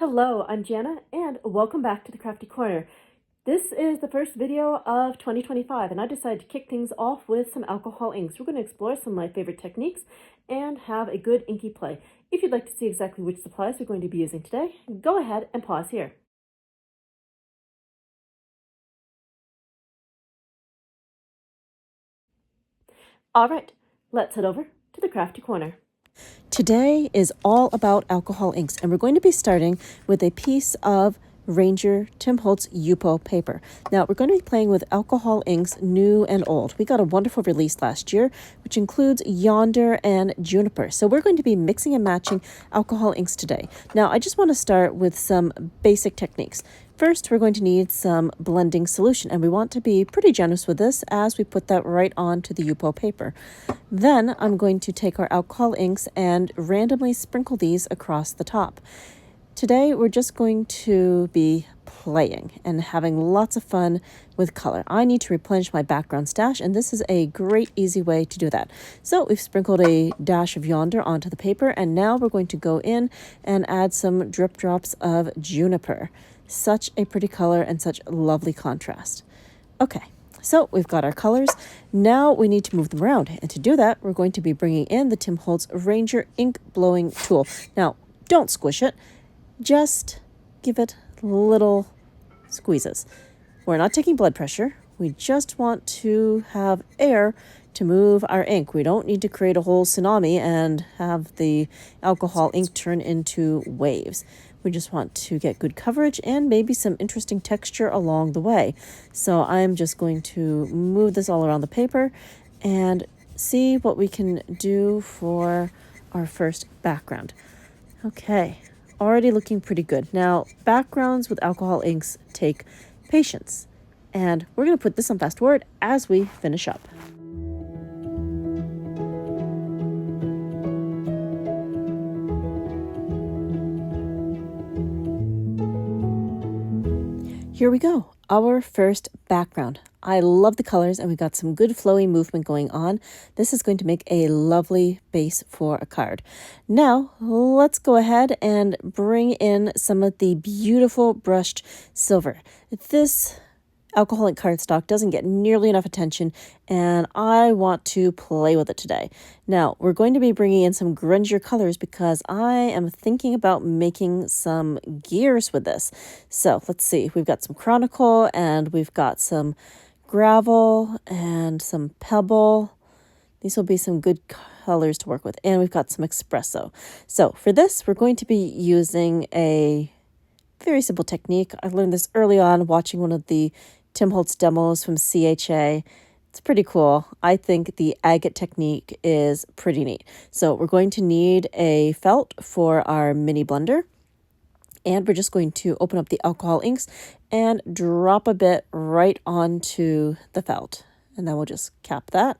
Hello, I'm Janna, and welcome back to the Crafty Corner. This is the first video of 2025, and I decided to kick things off with some alcohol inks. We're going to explore some of my favorite techniques and have a good inky play. If you'd like to see exactly which supplies we're going to be using today, go ahead and pause here. All right, let's head over to the Crafty Corner. Today is all about alcohol inks, and we're going to be starting with a piece of Ranger Tim Holtz Yupo paper. Now, we're going to be playing with alcohol inks, new and old. We got a wonderful release last year, which includes Yonder and Juniper. So we're going to be mixing and matching alcohol inks today. Now, I just want to start with some basic techniques. First, we're going to need some blending solution, and we want to be pretty generous with this as we put that right onto the Yupo paper. Then I'm going to take our alcohol inks and randomly sprinkle these across the top. Today, we're just going to be playing and having lots of fun with color. I need to replenish my background stash, and this is a great, easy way to do that. So we've sprinkled a dash of Yonder onto the paper, and now we're going to go in and add some drip drops of Juniper. Such a pretty color and such lovely contrast. Okay, so we've got our colors. Now we need to move them around, and to do that, we're going to be bringing in the Tim Holtz Ranger ink blowing tool. Now, don't squish it. Just give it little squeezes. We're not taking blood pressure. We just want to have air to move our ink. We don't need to create a whole tsunami and have the alcohol ink turn into waves. We just want to get good coverage and maybe some interesting texture along the way. So I'm just going to move this all around the paper and see what we can do for our first background. Okay. Already looking pretty good. Now, backgrounds with alcohol inks take patience. And we're going to put this on fast forward as we finish up. Here we go, our first background. I love the colors, and we got some good flowy movement going on. This is going to make a lovely base for a card. Now, let's go ahead and bring in some of the beautiful brushed silver. This alcohol ink cardstock doesn't get nearly enough attention, and I want to play with it today. Now, we're going to be bringing in some grungier colors because I am thinking about making some gears with this. So let's see, we've got some Chronicle, and we've got some gravel and some pebble. These will be some good colors to work with, and we've got some espresso. So for this, we're going to be using a very simple technique. I learned this early on watching one of the Tim Holtz demos from CHA. It's pretty cool. I think the agate technique is pretty neat. So we're going to need a felt for our mini blender. And we're just going to open up the alcohol inks and drop a bit right onto the felt. And then we'll just cap that.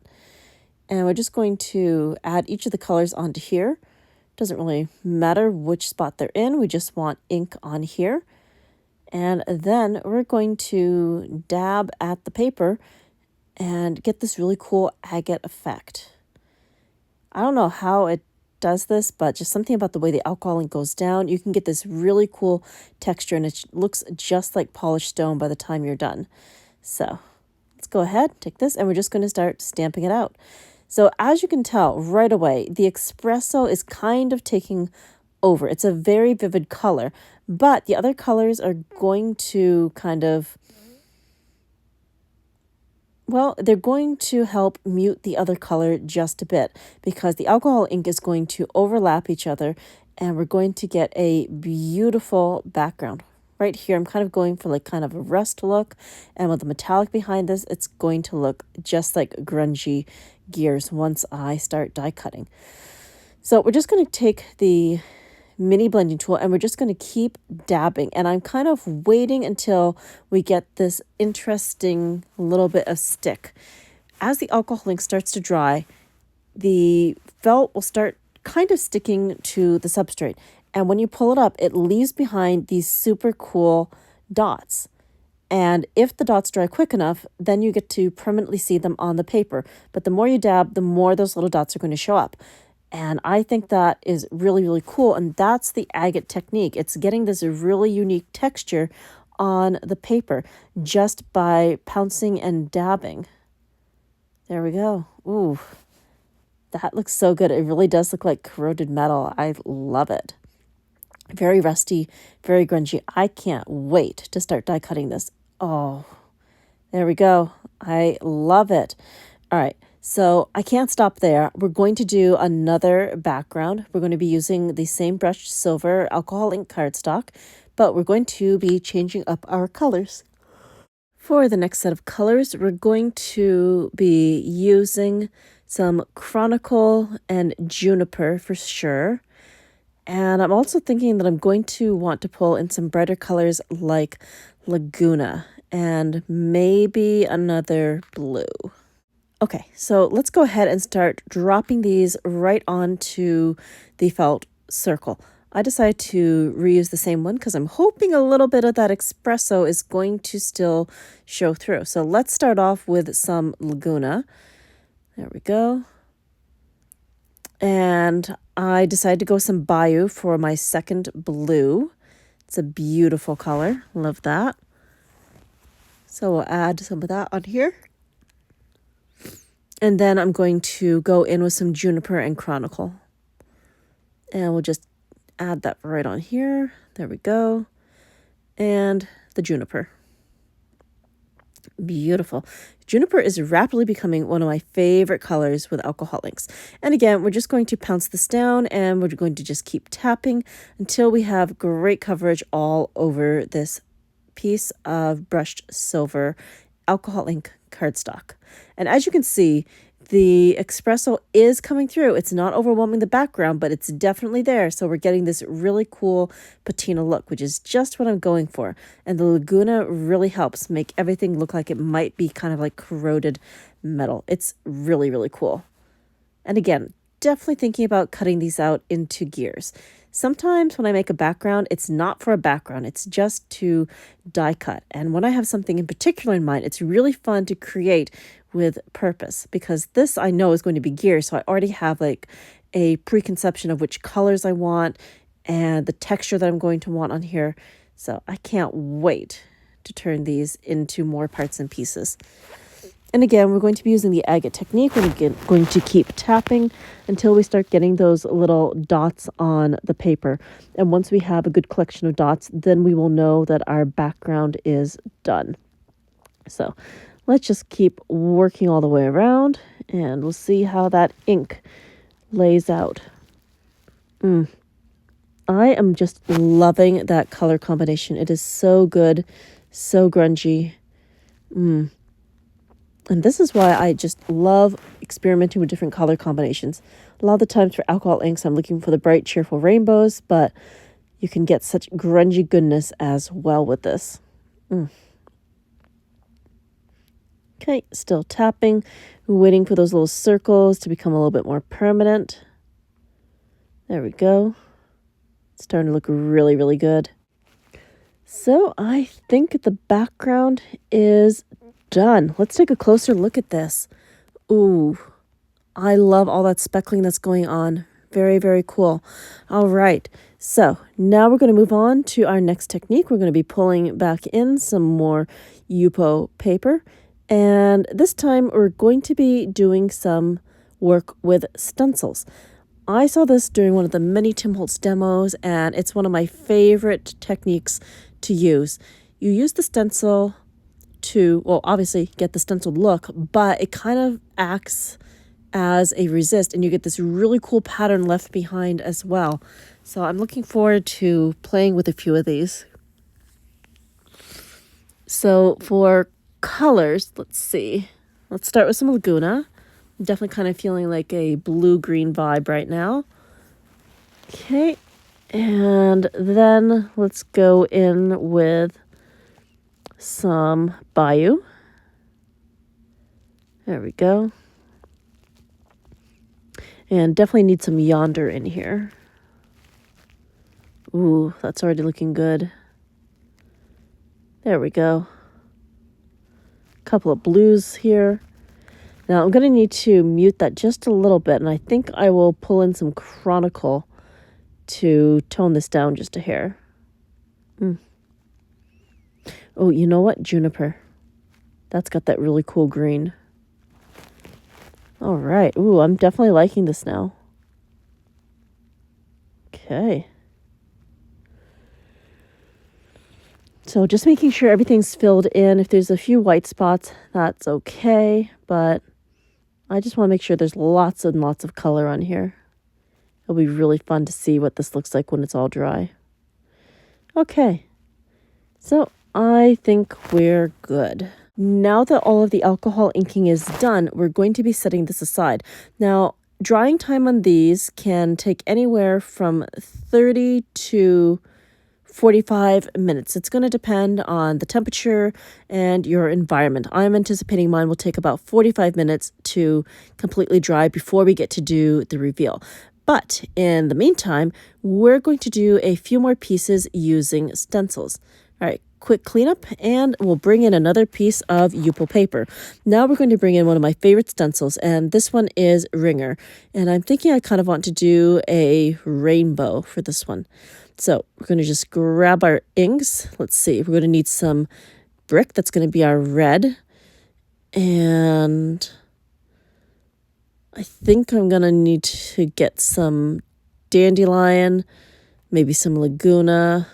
And we're just going to add each of the colors onto here. Doesn't really matter which spot they're in. We just want ink on here. And then we're going to dab at the paper and get this really cool agate effect. I don't know how it does this, but just something about the way the alcohol ink goes down, you can get this really cool texture, and it looks just like polished stone by the time you're done. So let's go ahead, take this, and we're just going to start stamping it out. So as you can tell right away, the espresso is kind of taking over. It's a very vivid color, but the other colors are going to kind of, well, they're going to help mute the other color just a bit because the alcohol ink is going to overlap each other, and we're going to get a beautiful background. Right here, I'm kind of going for like kind of a rust look, and with the metallic behind this, it's going to look just like grungy gears once I start die cutting. So we're just going to take the mini blending tool, and we're just going to keep dabbing, and I'm kind of waiting until we get this interesting little bit of stick. As the alcohol ink starts to dry, the felt will start kind of sticking to the substrate, and when you pull it up, it leaves behind these super cool dots. And if the dots dry quick enough, then you get to permanently see them on the paper. But the more you dab, the more those little dots are going to show up. And I think that is really, really cool. And that's the agate technique. It's getting this really unique texture on the paper just by pouncing and dabbing. There we go. Ooh, that looks so good. It really does look like corroded metal. I love it. Very rusty, very grungy. I can't wait to start die cutting this. Oh, there we go. I love it. All right, so I can't stop there. We're going to do another background. We're going to be using the same brushed silver alcohol ink cardstock, but we're going to be changing up our colors. For the next set of colors, we're going to be using some Chronicle and Juniper for sure. And I'm also thinking that I'm going to want to pull in some brighter colors like Laguna and maybe another blue. Okay, so let's go ahead and start dropping these right onto the felt circle. I decided to reuse the same one because I'm hoping a little bit of that espresso is going to still show through. So let's start off with some Laguna. There we go. And I decided to go with some Bayou for my second blue. It's a beautiful color. Love that. So we'll add some of that on here. And then I'm going to go in with some Juniper and Chronicle. And we'll just add that right on here. There we go. And the Juniper. Beautiful. Juniper is rapidly becoming one of my favorite colors with alcohol inks. And again, we're just going to pounce this down and we're going to just keep tapping until we have great coverage all over this piece of brushed silver alcohol ink cardstock. And as you can see, the espresso is coming through. It's not overwhelming the background, but it's definitely there. So we're getting this really cool patina look, which is just what I'm going for. And the Laguna really helps make everything look like it might be kind of like corroded metal. It's really, really cool. And again, definitely thinking about cutting these out into gears. Sometimes when I make a background, it's not for a background. It's just to die cut. And when I have something in particular in mind, it's really fun to create with purpose because this I know is going to be gear. So I already have like a preconception of which colors I want and the texture that I'm going to want on here. So I can't wait to turn these into more parts and pieces. And again, we're going to be using the agate technique. We're going to keep tapping until we start getting those little dots on the paper. And once we have a good collection of dots, then we will know that our background is done. So let's just keep working all the way around and we'll see how that ink lays out. I am just loving that color combination. It is so good, so grungy. And this is why I just love experimenting with different color combinations. A lot of the times for alcohol inks, I'm looking for the bright, cheerful rainbows, but you can get such grungy goodness as well with this. Okay, still tapping, waiting for those little circles to become a little bit more permanent. There we go. It's starting to look really, really good. So I think the background is done. Let's take a closer look at this. Ooh, I love all that speckling that's going on. Very, very cool. All right, so now we're going to move on to our next technique. We're going to be pulling back in some more Yupo paper. And this time we're going to be doing some work with stencils. I saw this during one of the many Tim Holtz demos, and it's one of my favorite techniques to use. You use the stencil to, well, obviously get the stenciled look, but it kind of acts as a resist and you get this really cool pattern left behind as well. So I'm looking forward to playing with a few of these. So for colors, let's see. Let's start with some Laguna. I'm definitely kind of feeling like a blue-green vibe right now. Okay, and then let's go in with some Bayou. There we go. And definitely need some Yonder in here. Ooh, that's already looking good. There we go. Couple of blues here. Now I'm going to need to mute that just a little bit, and I think I will pull in some Chronicle to tone this down just a hair. Oh, you know what? Juniper. That's got that really cool green. All right. Ooh, I'm definitely liking this now. Okay. So just making sure everything's filled in. If there's a few white spots, that's okay. But I just want to make sure there's lots and lots of color on here. It'll be really fun to see what this looks like when it's all dry. Okay. So I think we're good. Now that all of the alcohol inking is done, we're going to be setting this aside. Now, drying time on these can take anywhere from 30 to 45 minutes. It's going to depend on the temperature and your environment. I'm anticipating mine will take about 45 minutes to completely dry before we get to do the reveal. But in the meantime, we're going to do a few more pieces using stencils. All right, quick cleanup, and we'll bring in another piece of Yupo paper. Now we're going to bring in one of my favorite stencils, and this one is Ringer. And I'm thinking I kind of want to do a rainbow for this one. So we're going to just grab our inks. Let's see, we're going to need some brick. That's going to be our red. And I think I'm going to need to get some dandelion, maybe some Laguna.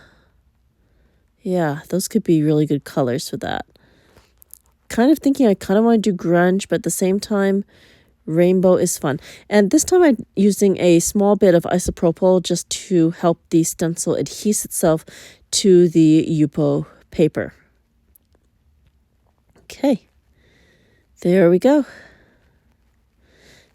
Yeah, those could be really good colors for that. Kind of thinking I kind of want to do grunge, but at the same time, rainbow is fun. And this time I'm using a small bit of isopropyl just to help the stencil adhere itself to the Yupo paper. Okay, there we go.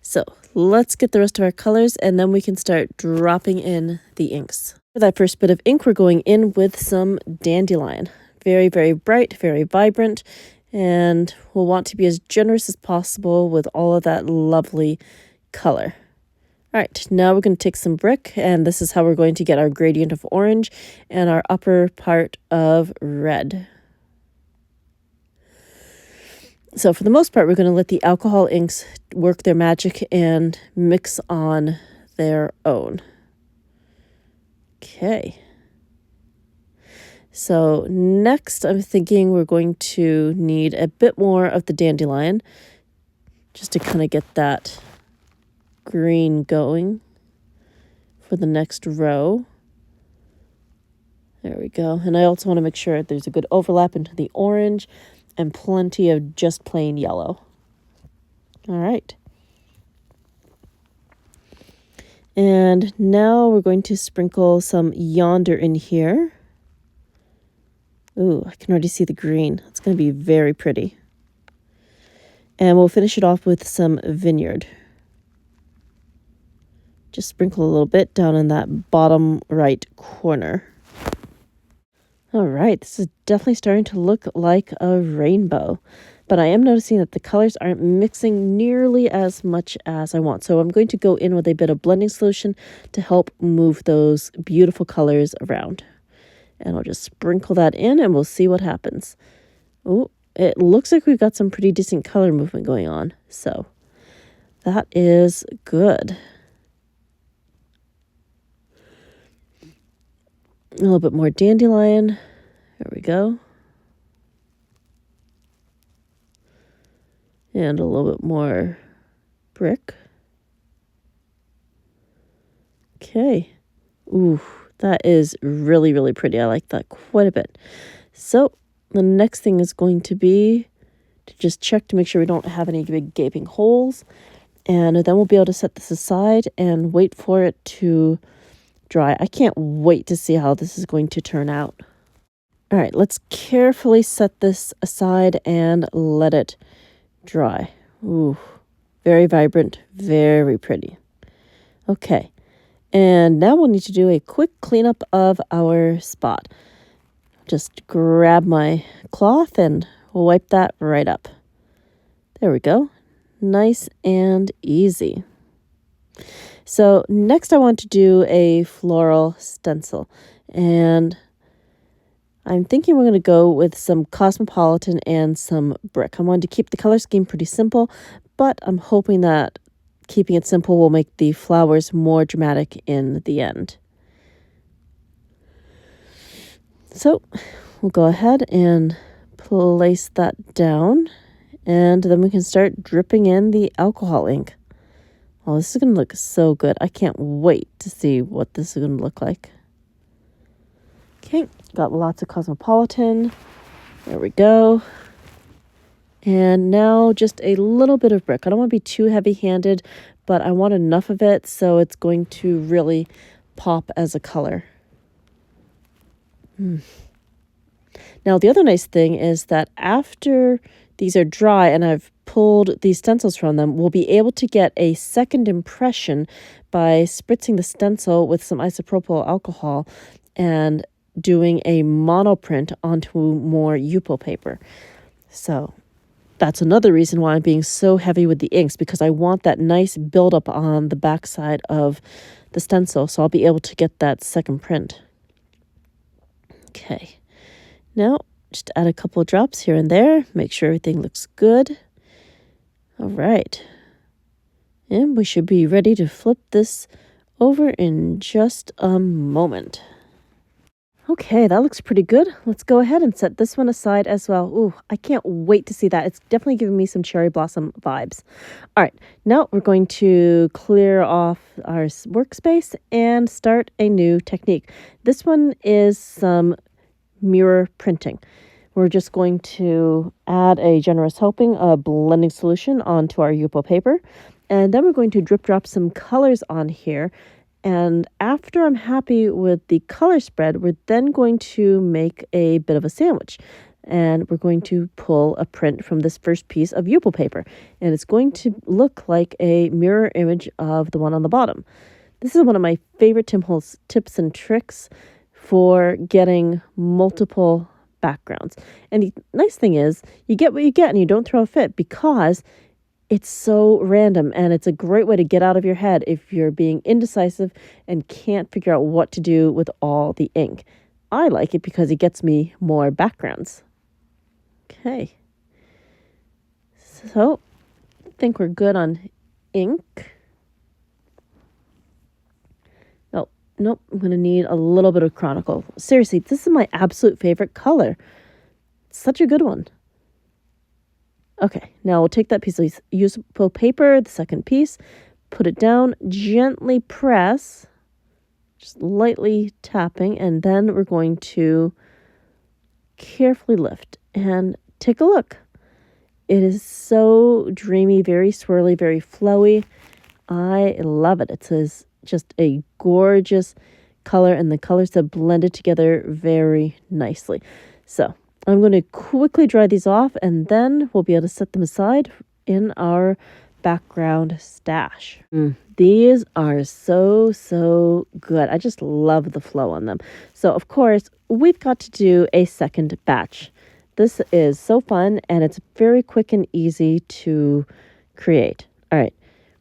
So let's get the rest of our colors, and then we can start dropping in the inks. For that first bit of ink, we're going in with some dandelion. Very, very bright, very vibrant, and we'll want to be as generous as possible with all of that lovely color. All right, now we're going to take some brick, and this is how we're going to get our gradient of orange and our upper part of red. So for the most part, we're going to let the alcohol inks work their magic and mix on their own. Okay. So next, I'm thinking we're going to need a bit more of the dandelion just to kind of get that green going for the next row. There we go. And I also want to make sure there's a good overlap into the orange and plenty of just plain yellow. All right. And now we're going to sprinkle some yonder in here. Ooh, I can already see the green. It's going to be very pretty. And we'll finish it off with some vineyard. Just sprinkle a little bit down in that bottom right corner. All right, this is definitely starting to look like a rainbow. But I am noticing that the colors aren't mixing nearly as much as I want. So I'm going to go in with a bit of blending solution to help move those beautiful colors around. And I'll just sprinkle that in and we'll see what happens. Oh, it looks like we've got some pretty decent color movement going on. So that is good. A little bit more dandelion. There we go. And a little bit more brick. Okay. Ooh, that is really, really pretty. I like that quite a bit. So the next thing is going to be to just check to make sure we don't have any big gaping holes. And then we'll be able to set this aside and wait for it to dry. I can't wait to see how this is going to turn out. All right, let's carefully set this aside and let it dry. Ooh, very vibrant, very pretty. Okay, and now we'll need to do a quick cleanup of our spot. Just grab my cloth and wipe that right up. There we go. Nice and easy. So next I want to do a floral stencil, and I'm thinking we're going to go with some Cosmopolitan and some brick. I wanted to keep the color scheme pretty simple, but I'm hoping that keeping it simple will make the flowers more dramatic in the end. So we'll go ahead and place that down, and then we can start dripping in the alcohol ink. Oh, this is going to look so good. I can't wait to see what this is going to look like. Okay, got lots of Cosmopolitan. There we go. And now just a little bit of brick. I don't want to be too heavy-handed, but I want enough of it so it's going to really pop as a color. Now, the other nice thing is that after these are dry and I've pulled these stencils from them, we'll be able to get a second impression by spritzing the stencil with some isopropyl alcohol and doing a monoprint onto more Yupo paper. So that's another reason why I'm being so heavy with the inks, because I want that nice buildup on the backside of the stencil, so I'll be able to get that second print. Okay, now just add a couple of drops here and there, make sure everything looks good. All right, and we should be ready to flip this over in just a moment. Okay, that looks pretty good. Let's go ahead and set this one aside as well. Ooh, I can't wait to see that. It's definitely giving me some cherry blossom vibes. All right, now we're going to clear off our workspace and start a new technique. This one is some mirror printing. We're just going to add a generous helping of blending solution onto our Yupo paper, and then we're going to drip drop some colors on here. And after I'm happy with the color spread, we're then going to make a bit of a sandwich. And we're going to pull a print from this first piece of Yupo paper. And it's going to look like a mirror image of the one on the bottom. This is one of my favorite Tim Holtz tips and tricks for getting multiple backgrounds. And the nice thing is, you get what you get and you don't throw a fit, because it's so random, and it's a great way to get out of your head if you're being indecisive and can't figure out what to do with all the ink. I like it because it gets me more backgrounds. Okay. So, I think we're good on ink. Oh, nope, I'm going to need a little bit of Chronicle. Seriously, this is my absolute favorite color. It's such a good one. Okay, now we'll take that piece of usable paper, the second piece, put it down, gently press, just lightly tapping, and then we're going to carefully lift and take a look. It is so dreamy, very swirly, very flowy. I love it. It's just a gorgeous color, and the colors have blended together very nicely. So I'm going to quickly dry these off, and then we'll be able to set them aside in our background stash. These are so good. I just love the flow on them. So, of course, we've got to do a second batch. This is so fun, and it's very quick and easy to create. All right.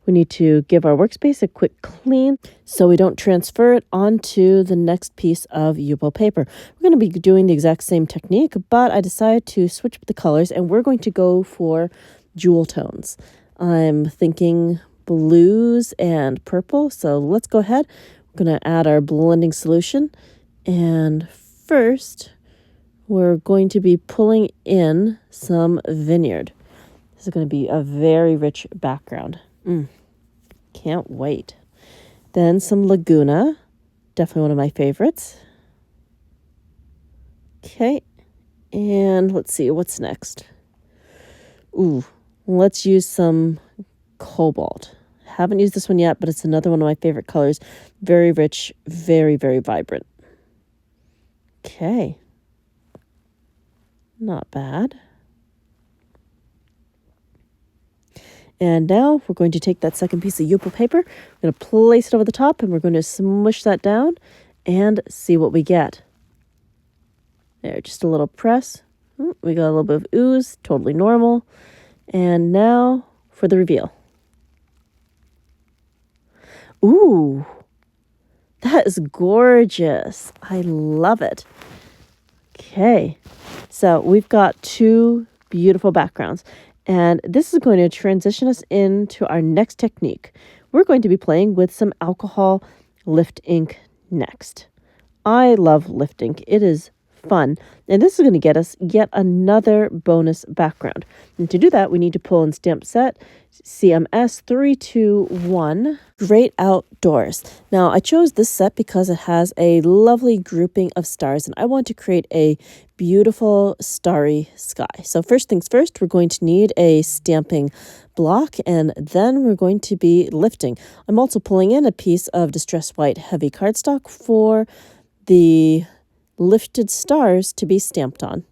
We need to give our workspace a quick clean so we don't transfer it onto the next piece of Yupo paper. We're going to be doing the exact same technique, but I decided to switch up the colors, and we're going to go for jewel tones. I'm thinking blues and purple, so let's go ahead. We're going to add our blending solution, and first we're going to be pulling in some vineyard. This is going to be a very rich background. Can't wait. Then some Laguna, definitely one of my favorites. Okay, and let's see, what's next? Ooh, let's use some Cobalt. Haven't used this one yet, but it's another one of my favorite colors. Very rich, very vibrant. Okay, not bad. And now we're going to take that second piece of Yupo paper, we're going to place it over the top, and we're going to smush that down and see what we get. There, just a little press. We got a little bit of ooze, totally normal. And now for the reveal. Ooh, that is gorgeous. I love it. Okay, so we've got two beautiful backgrounds. And this is going to transition us into our next technique. We're going to be playing with some alcohol lift ink next. I love lift ink. It is fun. And this is going to get us yet another bonus background. And to do that, we need to pull in stamp set CMS 321 Great Outdoors. Now, I chose this set because it has a lovely grouping of stars, and I want to create a beautiful starry sky. So first things first, we're going to need a stamping block, and then we're going to be lifting. I'm also pulling in a piece of distress white heavy cardstock for the lifted stars to be stamped on.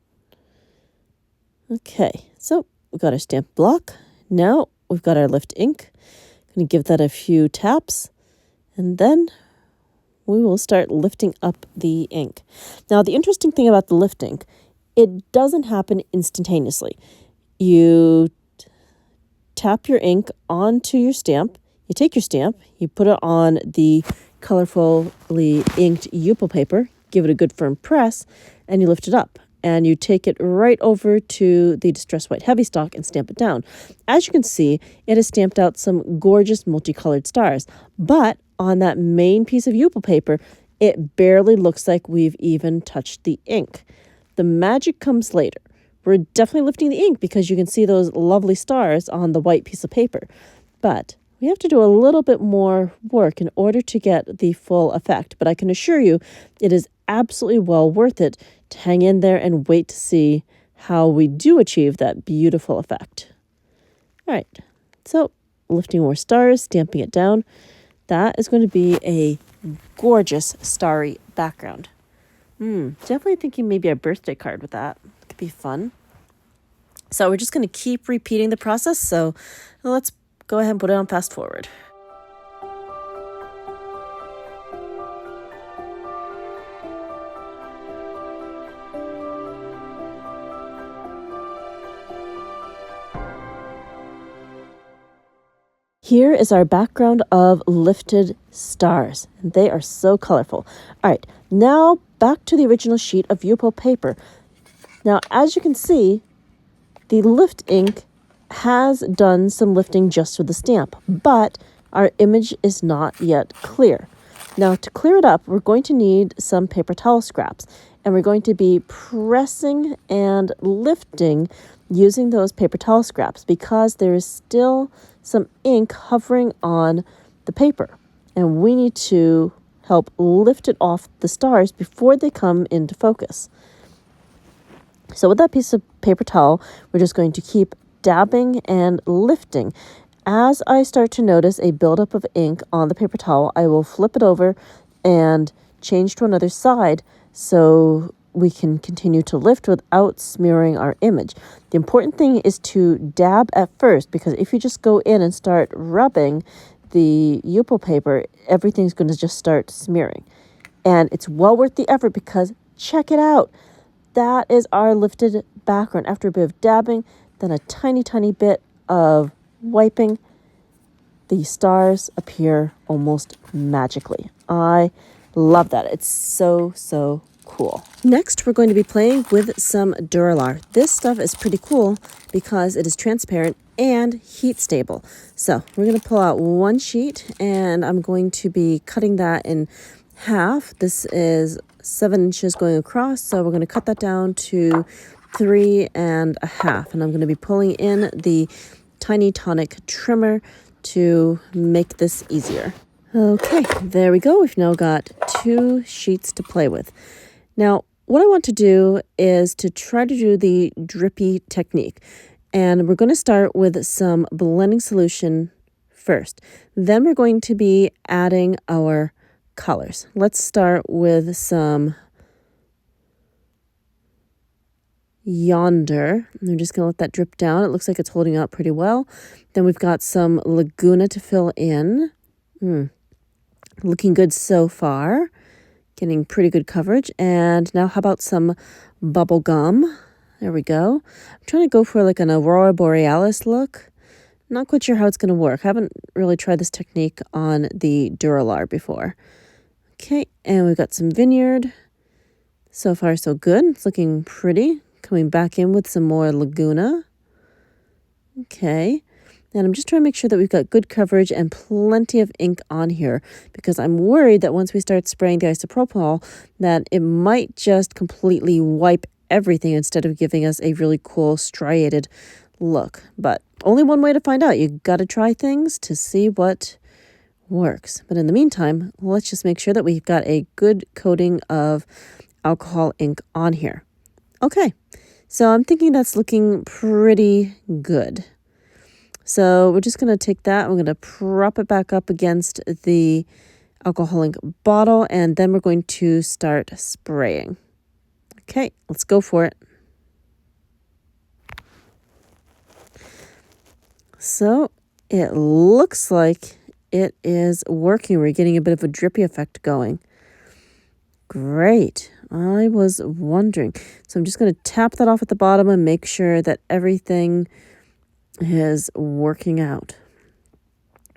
Okay, so we've got our stamp block. Now we've got our lift ink. Going to give that a few taps, and then we will start lifting up the ink. Now, the interesting thing about the lift ink, it doesn't happen instantaneously. You tap your ink onto your stamp, you take your stamp, you put it on the colorfully inked Yupo paper, give it a good firm press, and you lift it up. And you take it right over to the Distress White Heavy Stock and stamp it down. As you can see, it has stamped out some gorgeous multicolored stars. But on that main piece of Yupo paper, it barely looks like we've even touched the ink. The magic comes later. We're definitely lifting the ink because you can see those lovely stars on the white piece of paper. But we have to do a little bit more work in order to get the full effect. But I can assure you, it is absolutely well worth it to hang in there and wait to see how we do achieve that beautiful effect. All right, so lifting more stars, stamping it down. That is going to be a gorgeous starry background. Definitely thinking maybe a birthday card with that. Could be fun. So we're just going to keep repeating the process. So let's go ahead and put it on fast forward. Here is our background of lifted stars. They are so colorful. All right, now back to the original sheet of Yupo paper. Now, as you can see, the lift ink has done some lifting just with the stamp, but our image is not yet clear. Now, to clear it up, we're going to need some paper towel scraps, and we're going to be pressing and lifting using those paper towel scraps because there is still some ink hovering on the paper, and we need to help lift it off the stars before they come into focus. So with that piece of paper towel, we're just going to keep dabbing and lifting. As I start to notice a buildup of ink on the paper towel, I will flip it over and change to another side so we can continue to lift without smearing our image. The important thing is to dab at first, because if you just go in and start rubbing the Yupo paper, everything's going to just start smearing. And it's well worth the effort because check it out. That is our lifted background. After a bit of dabbing, then a tiny, tiny bit of wiping, the stars appear almost magically. I love that. It's so, so cool. Next, we're going to be playing with some Duralar. This stuff is pretty cool because it is transparent and heat stable. So we're going to pull out one sheet and I'm going to be cutting that in half. This is 7 inches going across, so we're going to cut that down to 3.5, and I'm going to be pulling in the tiny tonic trimmer to make this easier. Okay, there we go. We've now got 2 sheets to play with. Now, what I want to do is to try to do the drippy technique, and we're going to start with some blending solution first. Then we're going to be adding our colors. Let's start with some Yonder. I'm just going to let that drip down. It looks like it's holding out pretty well. Then we've got some Laguna to fill in. Looking good so far. Getting pretty good coverage. And now how about some bubble gum? There we go. I'm trying to go for like an Aurora Borealis look. Not quite sure how it's going to work. I haven't really tried this technique on the Duralar before. Okay, and we've got some Vineyard. So far, so good. It's looking pretty. Coming back in with some more Laguna. Okay. And I'm just trying to make sure that we've got good coverage and plenty of ink on here because I'm worried that once we start spraying the isopropyl, that it might just completely wipe everything instead of giving us a really cool striated look. But only one way to find out. You got to try things to see what works. But in the meantime, let's just make sure that we've got a good coating of alcohol ink on here. Okay, so I'm thinking that's looking pretty good. So we're just going to take that, we're going to prop it back up against the alcohol ink bottle, and then we're going to start spraying. Okay, let's go for it. So it looks like it is working. We're getting a bit of a drippy effect going. Great. I was wondering. So I'm just going to tap that off at the bottom and make sure that everything is working out.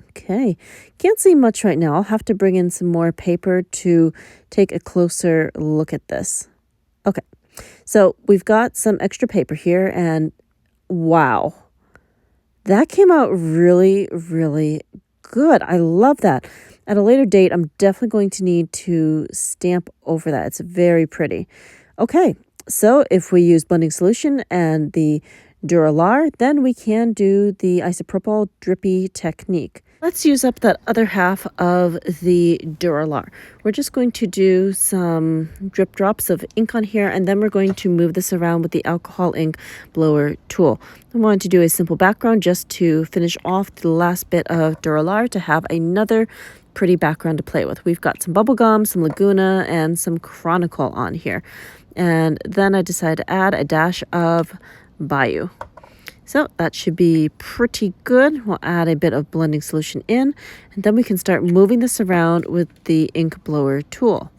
Okay, can't see much right now. I'll have to bring in some more paper to take a closer look at this. Okay, so we've got some extra paper here, and wow, that came out really, really good. I love that. At a later date, I'm definitely going to need to stamp over that. It's very pretty. Okay, so if we use blending solution and the Duralar, then we can do the isopropyl drippy technique. Let's use up that other half of the Duralar. We're just going to do some drip drops of ink on here, and then we're going to move this around with the alcohol ink blower tool. I wanted to do a simple background just to finish off the last bit of Duralar to have another pretty background to play with. We've got some bubblegum, some Laguna, and some Chronicle on here. And then I decided to add a dash of Bayou. So that should be pretty good. We'll add a bit of blending solution in, and then we can start moving this around with the ink blower tool.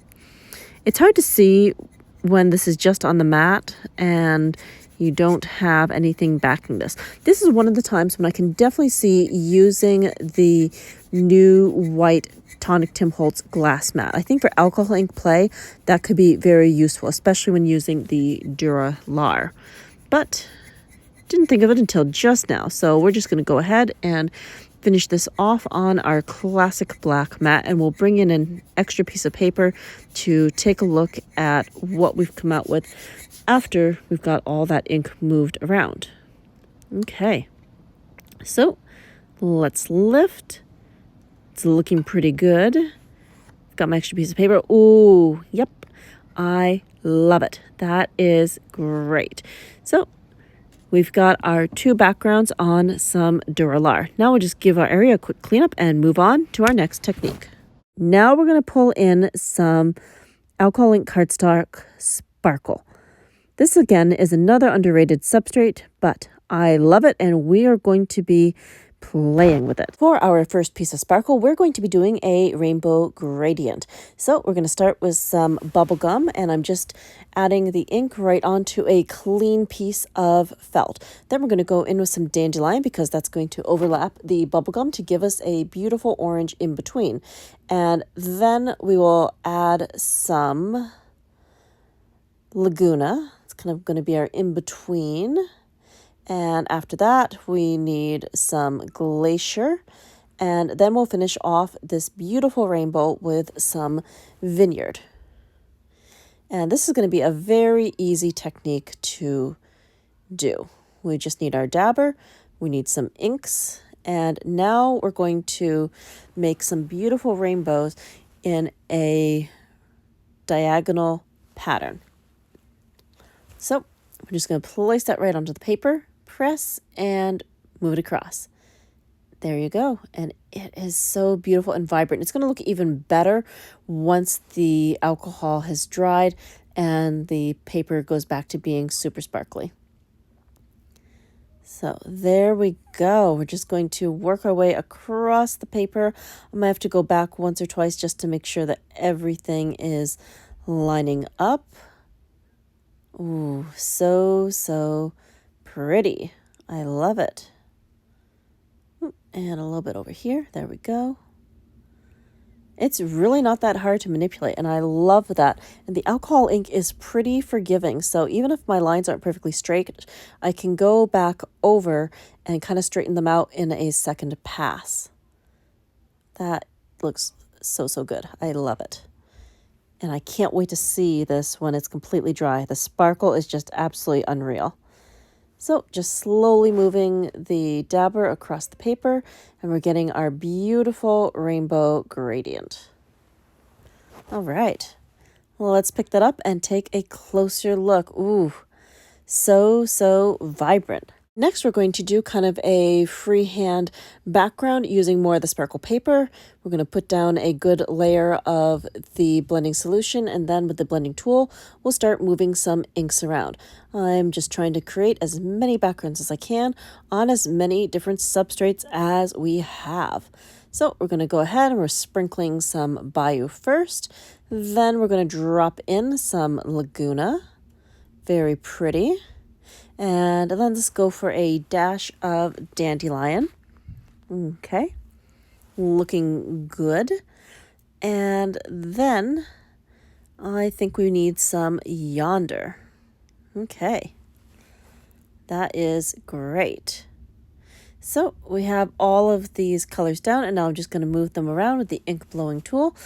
It's hard to see when this is just on the mat and you don't have anything backing this. This is one of the times when I can definitely see using the new white Tonic Tim Holtz glass mat. I think for alcohol ink play, that could be very useful, especially when using the Duralar. But didn't think of it until just now, so we're just going to go ahead and finish this off on our classic black mat, and we'll bring in an extra piece of paper to take a look at what we've come out with after we've got all that ink moved around. Okay, so let's lift. It's looking pretty good. Got my extra piece of paper. Ooh, yep, I love it. That is great. So we've got our two backgrounds on some Duralar. Now we'll just give our area a quick cleanup and move on to our next technique. Now we're going to pull in some alcohol ink cardstock sparkle. This again is another underrated substrate, but I love it, and we are going to be playing with it. For our first piece of sparkle, we're going to be doing a rainbow gradient. So we're going to start with some bubble gum, and I'm just adding the ink right onto a clean piece of felt. Then we're going to go in with some dandelion because that's going to overlap the bubble gum to give us a beautiful orange in between. And then we will add some Laguna. It's kind of going to be our in-between. And after that, we need some glacier. And then we'll finish off this beautiful rainbow with some vineyard. And this is going to be a very easy technique to do. We just need our dabber. We need some inks. And now we're going to make some beautiful rainbows in a diagonal pattern. So we're just going to place that right onto the paper. Press and move it across. There you go. And it is so beautiful and vibrant. It's going to look even better once the alcohol has dried and the paper goes back to being super sparkly. So there we go. We're just going to work our way across the paper. I might have to go back once or twice just to make sure that everything is lining up. Ooh, so pretty. I love it. And a little bit over here. There we go. It's really not that hard to manipulate, and I love that. And the alcohol ink is pretty forgiving, so even if my lines aren't perfectly straight, I can go back over and kind of straighten them out in a second pass. That looks so, so good. I love it. And I can't wait to see this when it's completely dry. The sparkle is just absolutely unreal. So just slowly moving the dabber across the paper, and we're getting our beautiful rainbow gradient. All right, well, let's pick that up and take a closer look. Ooh, so, so vibrant. Next, we're going to do kind of a freehand background using more of the sparkle paper. We're going to put down a good layer of the blending solution, and then with the blending tool, we'll start moving some inks around. I'm just trying to create as many backgrounds as I can on as many different substrates as we have. So we're going to go ahead and we're sprinkling some Bayou first. Then we're going to drop in some Laguna. Very pretty. And then let's go for a dash of dandelion. Okay, looking good. And then I think we need some yonder. Okay, that is great. So we have all of these colors down, and now I'm just going to move them around with the ink blowing tool,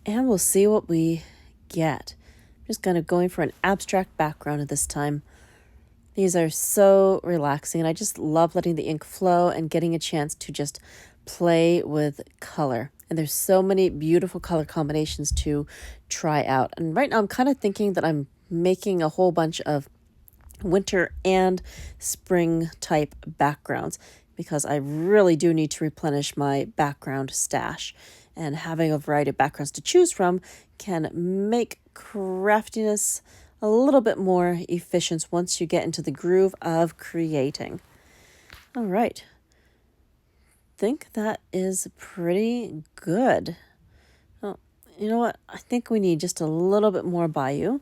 and we'll see what we get. I'm just kind of going for an abstract background at this time. These are so relaxing, and I just love letting the ink flow and getting a chance to just play with color. And there's so many beautiful color combinations to try out. And right now I'm kind of thinking that I'm making a whole bunch of winter and spring type backgrounds because I really do need to replenish my background stash. And having a variety of backgrounds to choose from can make craftiness a little bit more efficient once you get into the groove of creating. All right. Think that is pretty good. Oh, you know what? I think we need just a little bit more Bayou.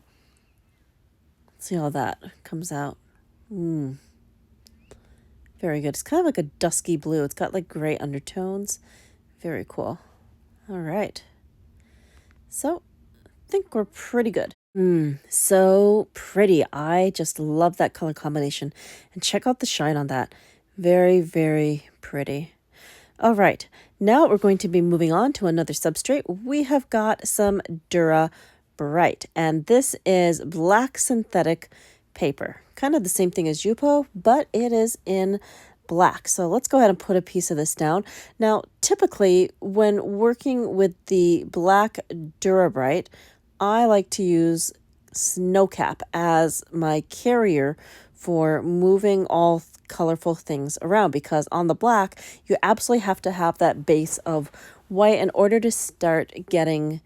Let's see how that comes out. Very good. It's kind of like a dusky blue. It's got like gray undertones. Very cool. All right. So I think we're pretty good. So pretty. I just love that color combination. And check out the shine on that. Very, very pretty. All right. Now we're going to be moving on to another substrate. We have got some Dura Bright. And this is black synthetic paper. Kind of the same thing as Yupo, but it is in black. So let's go ahead and put a piece of this down. Now, typically when working with the black Dura Bright, I like to use Snowcap as my carrier for moving all colorful things around, because on the black, you absolutely have to have that base of white in order to start getting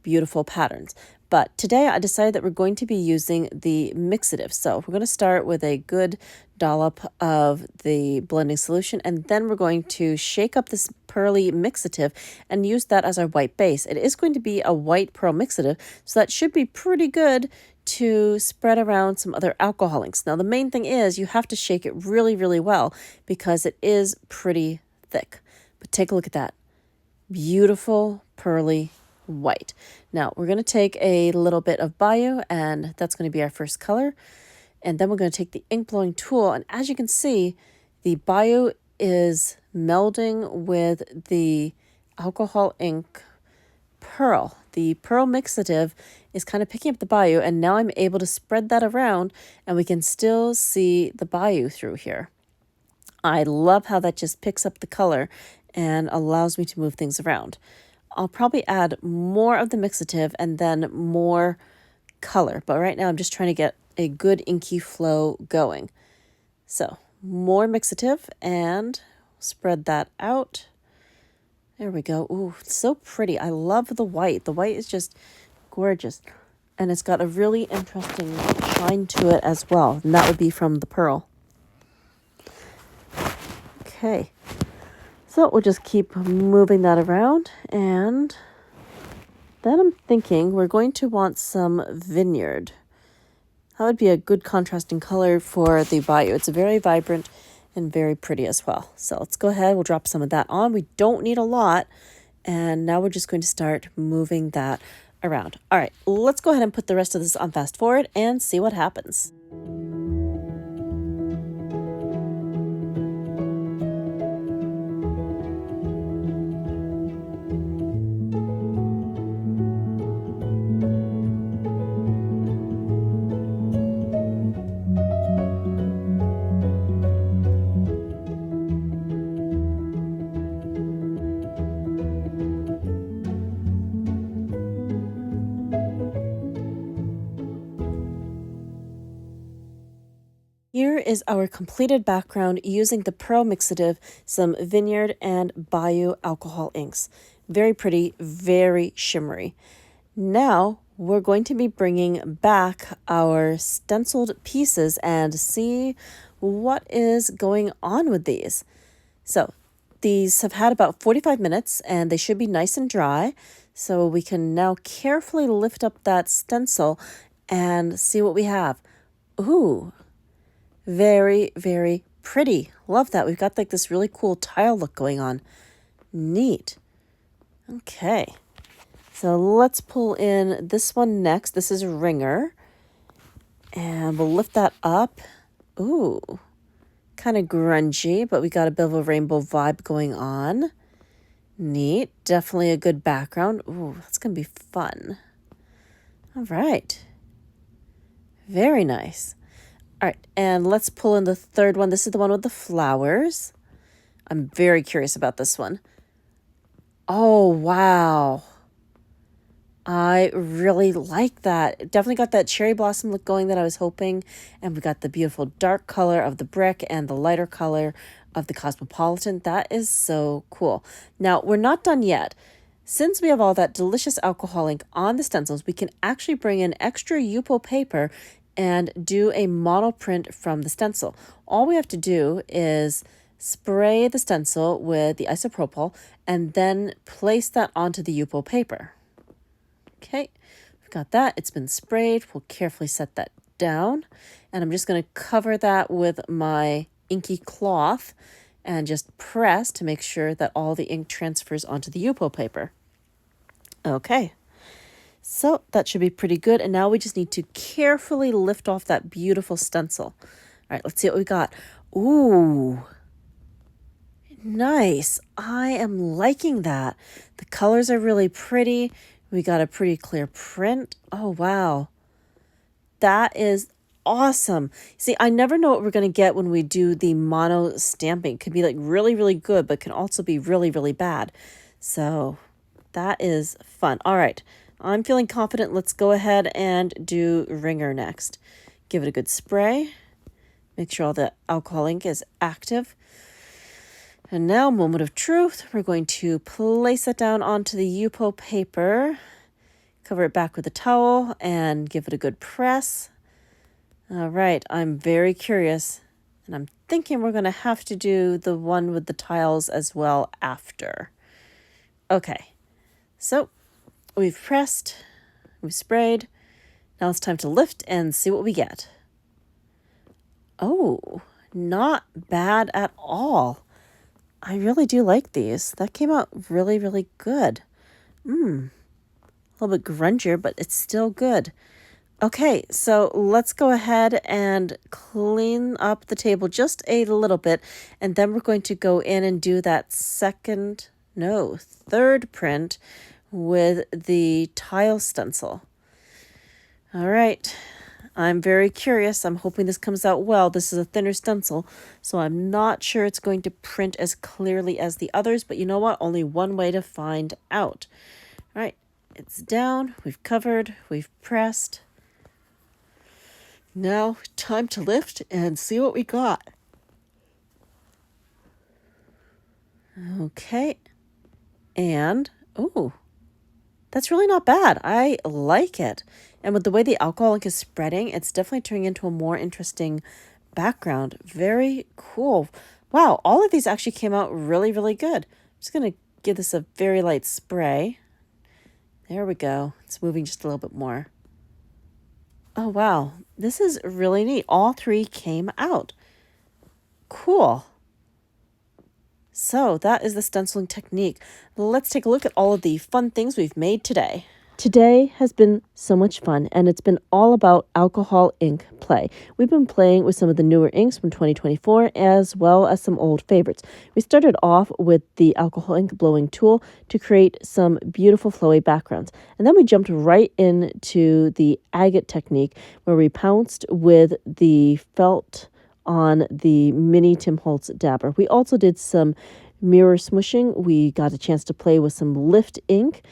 beautiful patterns. But today I decided that we're going to be using the mixative. So we're going to start with a good dollop of the blending solution, and then we're going to shake up this pearly mixative and use that as our white base. It is going to be a white pearl mixative, so that should be pretty good to spread around some other alcohol inks. Now the main thing is you have to shake it really, really well because it is pretty thick. But take a look at that. Beautiful pearly white. Now we're going to take a little bit of Bayou, and that's going to be our first color. And then we're going to take the ink blowing tool, and as you can see, the Bayou is melding with the alcohol ink pearl. The pearl mixative is kind of picking up the Bayou, and now I'm able to spread that around, and we can still see the Bayou through here. I love how that just picks up the color and allows me to move things around. I'll probably add more of the mixative and then more color, but right now I'm just trying to get a good inky flow going. So more mixative and spread that out. There we go. Ooh, it's so pretty. I love the white. The white is just gorgeous, and it's got a really interesting shine to it as well, and that would be from the pearl. Okay. So we'll just keep moving that around, and then I'm thinking we're going to want some vineyard. That would be a good contrasting color for the Bayou. It's very vibrant and very pretty as well. So let's go ahead. We'll drop some of that on. We don't need a lot, And now we're just going to start moving that around. All right, let's go ahead and put the rest of this on fast forward and see what happens. Here is our completed background using the Pearl Mixative, some Vineyard and Bayou alcohol inks. Very pretty, very shimmery. Now we're going to be bringing back our stenciled pieces and see what is going on with these. So these have had about 45 minutes and they should be nice and dry. So we can now carefully lift up that stencil and see what we have. Ooh. Very, very pretty. Love that. We've got like this really cool tile look going on. Neat. Okay. So let's pull in this one next. This is Ringer. And we'll lift that up. Ooh. Kind of grungy, but we got a bit of a rainbow vibe going on. Neat. Definitely a good background. Ooh, that's going to be fun. All right. Very nice. All right, and let's pull in the third one. This is the one with the flowers. I'm very curious about this one. Oh, wow. I really like that. It definitely got that cherry blossom look going that I was hoping. And we got the beautiful dark color of the brick and the lighter color of the Cosmopolitan. That is so cool. Now, we're not done yet. Since we have all that delicious alcohol ink on the stencils, we can actually bring in extra Yupo paper and do a model print from the stencil. All we have to do is spray the stencil with the isopropyl and then place that onto the Yupo paper. Okay, we've got that. It's been sprayed. We'll carefully set that down. And I'm just going to cover that with my inky cloth and just press to make sure that all the ink transfers onto the Yupo paper. Okay. So that should be pretty good. And now we just need to carefully lift off that beautiful stencil. All right, let's see what we got. Ooh, nice. I am liking that. The colors are really pretty. We got a pretty clear print. Oh, wow. That is awesome. See, I never know what we're going to get when we do the mono stamping. It could be like really, really good, but can also be really, really bad. So that is fun. All right. I'm feeling confident. Let's go ahead and do Ringer next. Give it a good spray. Make sure all the alcohol ink is active. And now, moment of truth. We're going to place it down onto the Yupo paper. Cover it back with a towel and give it a good press. All right, I'm very curious. And I'm thinking we're going to have to do the one with the tiles as well after. Okay, so we've pressed, we've sprayed. Now it's time to lift and see what we get. Oh, not bad at all. I really do like these. That came out really, really good. A little bit grungier, but it's still good. Okay, so let's go ahead and clean up the table just a little bit. And then we're going to go in and do that third print with the tile stencil. All right, I'm very curious. I'm hoping this comes out well. This is a thinner stencil, so I'm not sure it's going to print as clearly as the others, but you know what? Only one way to find out. All right, it's down, we've covered, we've pressed. Now, time to lift and see what we got. Okay, and, oh, that's really not bad. I like it. And with the way the alcohol ink is spreading, it's definitely turning into a more interesting background. Very cool. Wow, all of these actually came out really, really good. I'm just going to give this a very light spray. There we go. It's moving just a little bit more. Oh, wow. This is really neat. All three came out. Cool. So that is the stenciling technique. Let's take a look at all of the fun things we've made today. Today has been so much fun, and it's been all about alcohol ink play. We've been playing with some of the newer inks from 2024 as well as some old favorites. We started off with the alcohol ink blowing tool to create some beautiful flowy backgrounds. And then we jumped right into the agate technique where we pounced with the felt on the mini Tim Holtz dabber. We also did some mirror smooshing. We got a chance to play with some lift ink.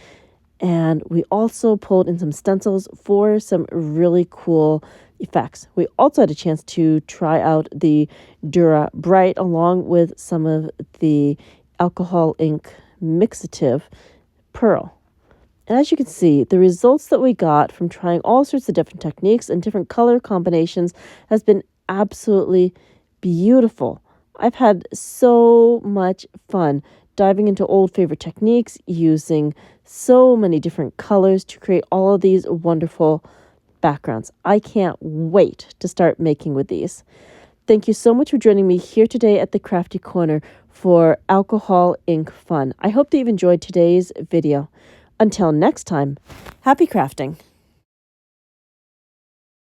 And we also pulled in some stencils for some really cool effects. We also had a chance to try out the Dura Bright along with some of the alcohol ink mixative pearl. And as you can see, the results that we got from trying all sorts of different techniques and different color combinations has been absolutely beautiful. I've had so much fun diving into old favorite techniques, using so many different colors to create all of these wonderful backgrounds. I can't wait to start making with these. Thank you so much for joining me here today at the Crafty Corner for alcohol ink fun. I hope that you've enjoyed today's video. Until next time, happy crafting.